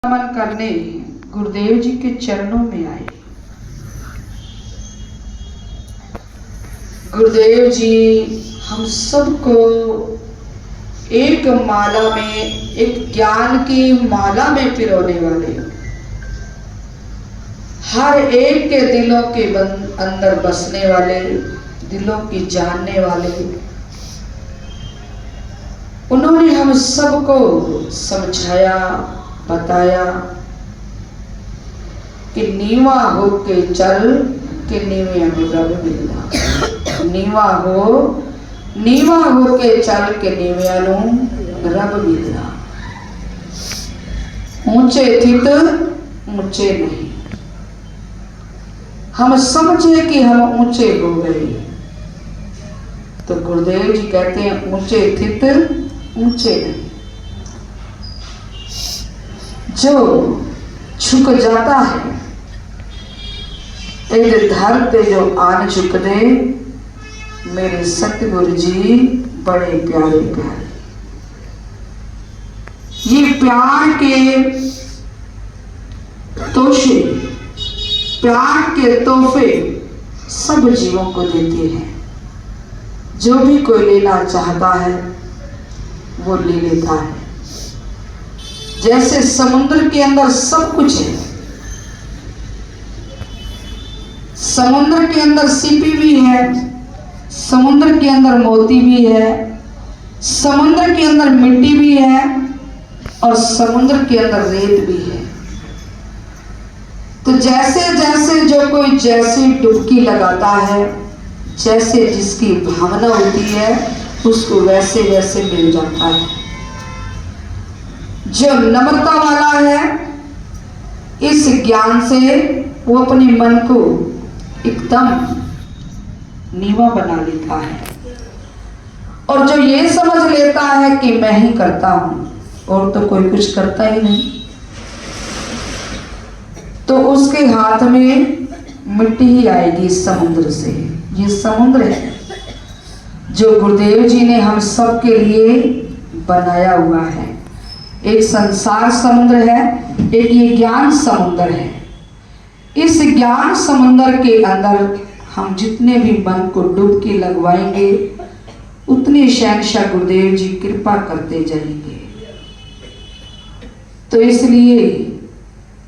नमन करने गुरुदेव जी के चरणों में आए। गुरुदेव जी हम सबको एक माला में, एक ज्ञान की माला में पिरोने वाले, हर एक के दिलों के अंदर बसने वाले, दिलों की जानने वाले, उन्होंने हम सबको समझाया, बताया कि नीवा हो के चल के नीवे रब मिलना। नीवा हो के चल के नीविया रब मिलना। ऊंचे थित ऊंचे नहीं। हम समझे कि हम ऊंचे हो गए तो गुरुदेव जी कहते हैं ऊंचे थित ऊंचे नहीं। जो झुक जाता है एक धर पे जो आन झुक दे, मेरे सतगुरु जी बड़े प्यारे प्यारे। ये प्यार के तोहफे, प्यार के तोहफे सब जीवों को देते हैं। जो भी कोई लेना चाहता है वो ले लेता है। जैसे समुद्र के अंदर सब कुछ है, समुद्र के अंदर सीपी भी है, समुद्र के अंदर मोती भी है, समुद्र के अंदर मिट्टी भी है और समुद्र के अंदर रेत भी है। तो जैसे जैसे जो कोई जैसी डुबकी लगाता है, जैसे जिसकी भावना होती है उसको वैसे वैसे मिल जाता है। जो नम्रता वाला है इस ज्ञान से वो अपने मन को एकदम नीवा बना लेता है। और जो ये समझ लेता है कि मैं ही करता हूं और तो कोई कुछ करता ही नहीं, तो उसके हाथ में मिट्टी ही आएगी समुद्र से। ये समुद्र है जो गुरुदेव जी ने हम सब के लिए बनाया हुआ है। एक संसार समुद्र है, एक ये ज्ञान समुद्र है। इस ज्ञान समुद्र के अंदर हम जितने भी मन को डुबकी लगवाएंगे उतने शहंशाह गुरुदेव जी कृपा करते जाएंगे। तो इसलिए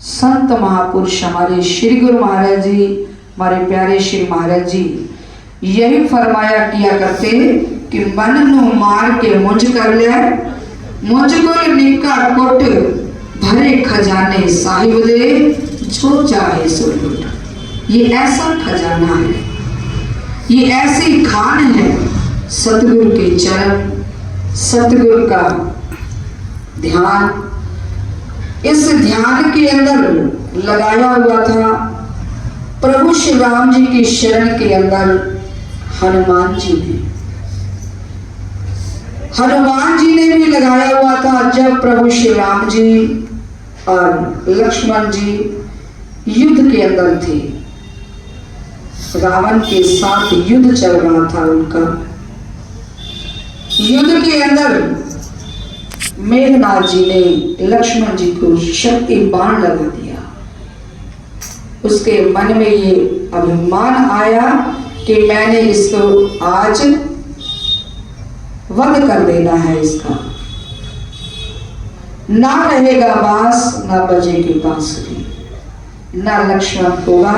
संत महापुरुष हमारे श्री गुरु महाराज जी, हमारे प्यारे श्री महाराज जी यही फरमाया किया करते कि मन नु मार के मुझ कर ले, मुझको निका कोट भरे खजाने साहिब दे, जो चाहे सो लूट। ये ऐसा खजाना है, ये ऐसी खान है सतगुरु के चरण, सतगुरु का ध्यान। इस ध्यान के अंदर लगाया हुआ था प्रभु श्री राम जी की शरण के अंदर हनुमान जी ने, हनुमान जी ने भी लगाया हुआ था। जब प्रभु श्री राम जी और लक्ष्मण जी युद्ध के अंदर थे, रावण के साथ युद्ध चल रहा था उनका, युद्ध के अंदर मेघनाथ जी ने लक्ष्मण जी को शक्ति बाण लगा दिया। उसके मन में ये अभिमान आया कि मैंने इसको आज वध कर देना है। इसका ना रहेगा बांस, ना बजेगी बांसुरी, ना लक्ष्मण होगा,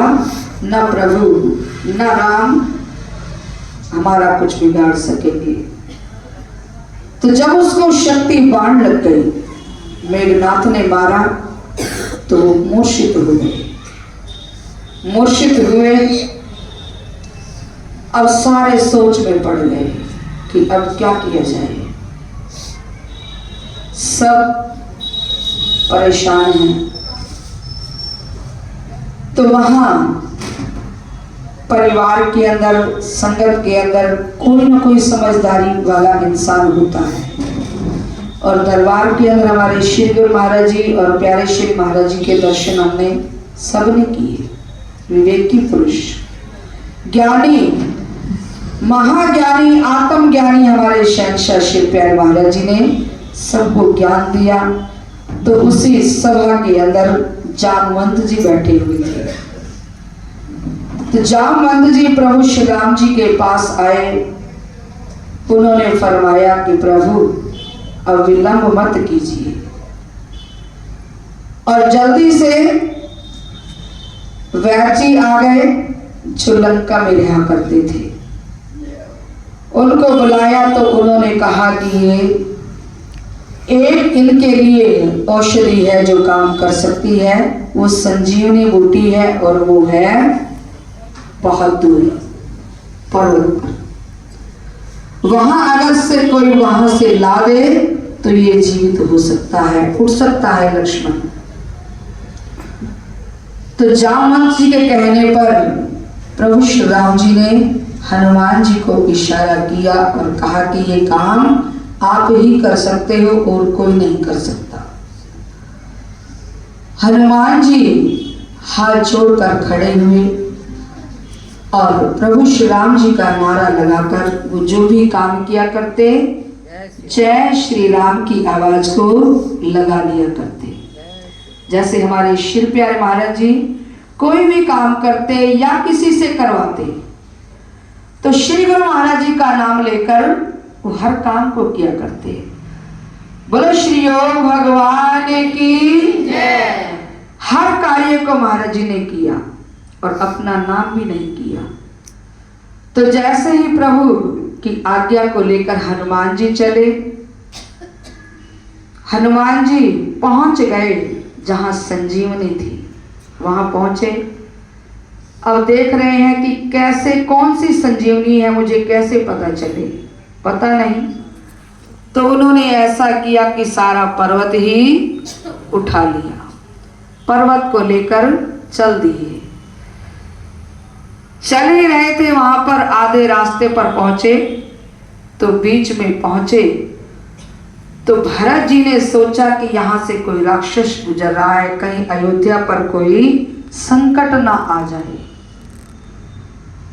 ना प्रभु, ना राम हमारा कुछ बिगाड़ सकेंगे। तो जब उसको शक्ति बाण लग गई, मेघनाथ ने मारा तो वो मूर्छित हो गए। मूर्छित हुए, अब सारे सोच में पड़ गए कि अब क्या किया जाए। सब परेशान हैं। तो वहां परिवार के अंदर, संगत के अंदर कोई ना कोई समझदारी वाला इंसान होता है। और दरबार के अंदर हमारे श्री गुरु महाराज जी और प्यारे श्री महाराज जी के दर्शन हमने सबने किए। विवेकी पुरुष, ज्ञानी, महाज्ञानी, आत्मज्ञानी हमारे शहंशाह श्री प्यारे महाराज जी ने सबको ज्ञान दिया। तो उसी सभा के अंदर जामवंत जी बैठे हुए थे। तो जामवंत जी प्रभु श्री राम जी के पास आए। उन्होंने फरमाया कि प्रभु अब विलंब मत कीजिए और जल्दी से वैद्य जी आ गए जो लंका में रहा करते थे। उनको बुलाया तो उन्होंने कहा कि ये एक इनके लिए औषधि है जो काम कर सकती है, वो संजीवनी बूटी है और वो है बहुत दूर पर्वत पर। वहां अगर से कोई वहां से ला दे तो ये जीवित हो सकता है, उठ सकता है लक्ष्मण। तो जामवंत जी के कहने पर प्रभु श्री राम जी ने हनुमान जी को इशारा किया और कहा कि ये काम आप ही कर सकते हो और कोई नहीं कर सकता। हनुमान जी हाथ जोड़कर खड़े हुए और प्रभु श्री राम जी का नारा लगाकर वो जो भी काम किया करते जय श्री राम की आवाज को लगा दिया करते। जैसे हमारे श्री प्यारे महाराज जी कोई भी काम करते या किसी से करवाते तो श्री गुरु महाराज जी का नाम लेकर वो हर काम को किया करते। बोलो श्री ओम भगवान की जय। हर कार्य को महाराज जी ने किया और अपना नाम भी नहीं किया। तो जैसे ही प्रभु की आज्ञा को लेकर हनुमान जी चले, हनुमान जी पहुंच गए जहां संजीवनी थी, वहां पहुंचे। अब देख रहे हैं कि कैसे कौन सी संजीवनी है, मुझे कैसे पता चले, पता नहीं। तो उन्होंने ऐसा किया कि सारा पर्वत ही उठा लिया, पर्वत को लेकर चल दिए। चल ही रहे थे, वहां पर आधे रास्ते पर पहुंचे तो बीच में पहुंचे तो भरत जी ने सोचा कि यहां से कोई राक्षस गुजर रहा है, कहीं अयोध्या पर कोई संकट ना आ जाए।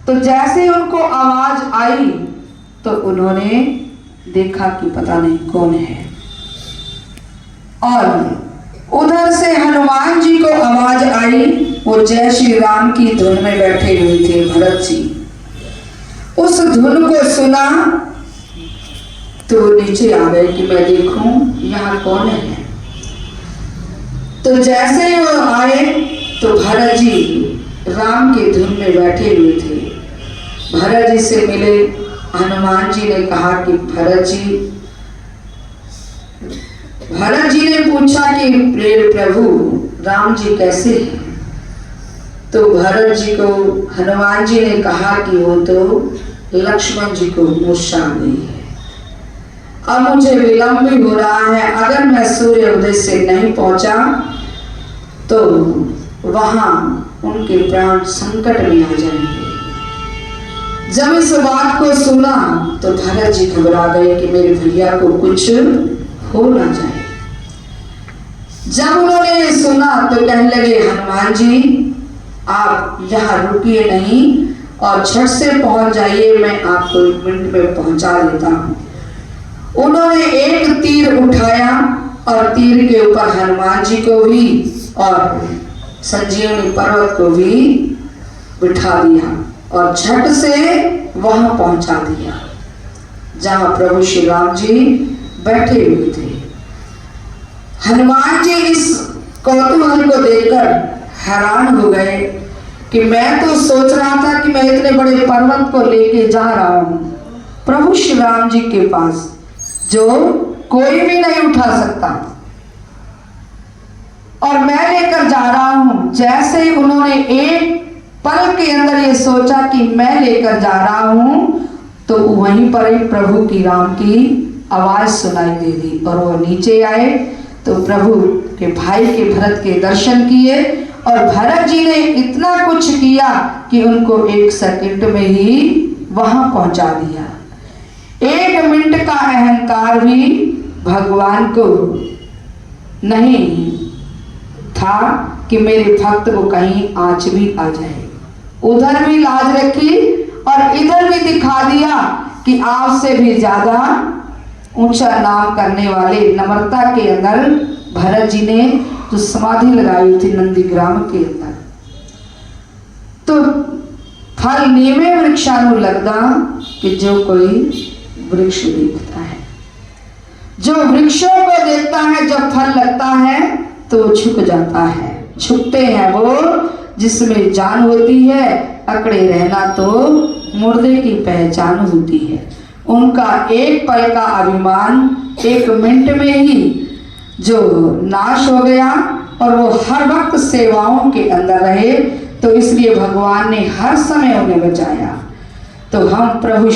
तो जैसे उनको आवाज आई तो उन्होंने देखा कि पता नहीं कौन है, और उधर से हनुमान जी को आवाज आई, वो जय श्री राम की धुन में बैठे हुए थे भरत जी। उस धुन को सुना तो नीचे आ गए कि मैं देखूं यहाँ कौन है। तो जैसे ही वो आए तो भरत जी राम के धुन में बैठे हुए थे। भरत जी से मिले, हनुमान जी ने कहा कि भरत जी ने पूछा कि प्रभु राम जी कैसे हैं? तो भरत जी को हनुमान जी ने कहा कि वो तो लक्ष्मण जी को मूर्छा आ गई है, अब मुझे विलंब भी हो रहा है, अगर मैं सूर्य उदय से नहीं पहुंचा तो वहां उनके प्राण संकट में आ जाएंगे। जब इस बात को सुना तो भरत जी घबरा गए कि मेरे भैया को कुछ हो ना जाए। जब उन्होंने ये सुना तो कहने लगे हनुमान जी आप यहाँ रुकिए नहीं और झट से पहुंच जाइए, मैं आपको 1 मिनट में पहुंचा देता हूँ। उन्होंने एक तीर उठाया और तीर के ऊपर हनुमान जी को भी और संजीवनी पर्वत को भी बिठा दिया और झट से वहां पहुंचा दिया जहां प्रभु श्री राम जी बैठे हुए थे। हनुमान जी इस कौतूहल को देखकर हैरान हो गए कि मैं तो सोच रहा था कि मैं इतने बड़े पर्वत को लेके जा रहा हूं प्रभु श्री राम जी के पास, जो कोई भी नहीं उठा सकता, और मैं लेकर जा रहा हूं। जैसे ही उन्होंने एक पल के अंदर ये सोचा कि मैं लेकर जा रहा हूं तो वहीं पर ही प्रभु की राम की आवाज सुनाई दे दी और वो नीचे आए तो प्रभु के भाई के भरत के दर्शन किए और भरत जी ने इतना कुछ किया कि उनको 1 सेकंड में ही वहां पहुंचा दिया। 1 मिनट का अहंकार भी भगवान को नहीं था कि मेरे भक्त को कहीं आंच भी आ जाए। उधर भी लाज रखी और इधर भी दिखा दिया कि आपसे भी ज्यादा ऊंचा नाम करने वाले, नम्रता के अंदर भरत जी ने जो समाधि लगाई थी नंदीग्राम के अंदर, तो फल नीमे वृक्षानु लगदा कि जो कोई वृक्ष देखता है, जो वृक्षों को देखता है, जब फल लगता है तो झुक जाता है। झुकते हैं वो जिसमें जान होती है, अकड़े रहना तो मुर्दे की पहचान होती है। उनका एक पल का अभिमान 1 मिनट में ही जो नाश हो गया, और वो हर वक्त सेवाओं के अंदर रहे, तो इसलिए भगवान ने हर समय उन्हें बचाया। तो हम प्रभु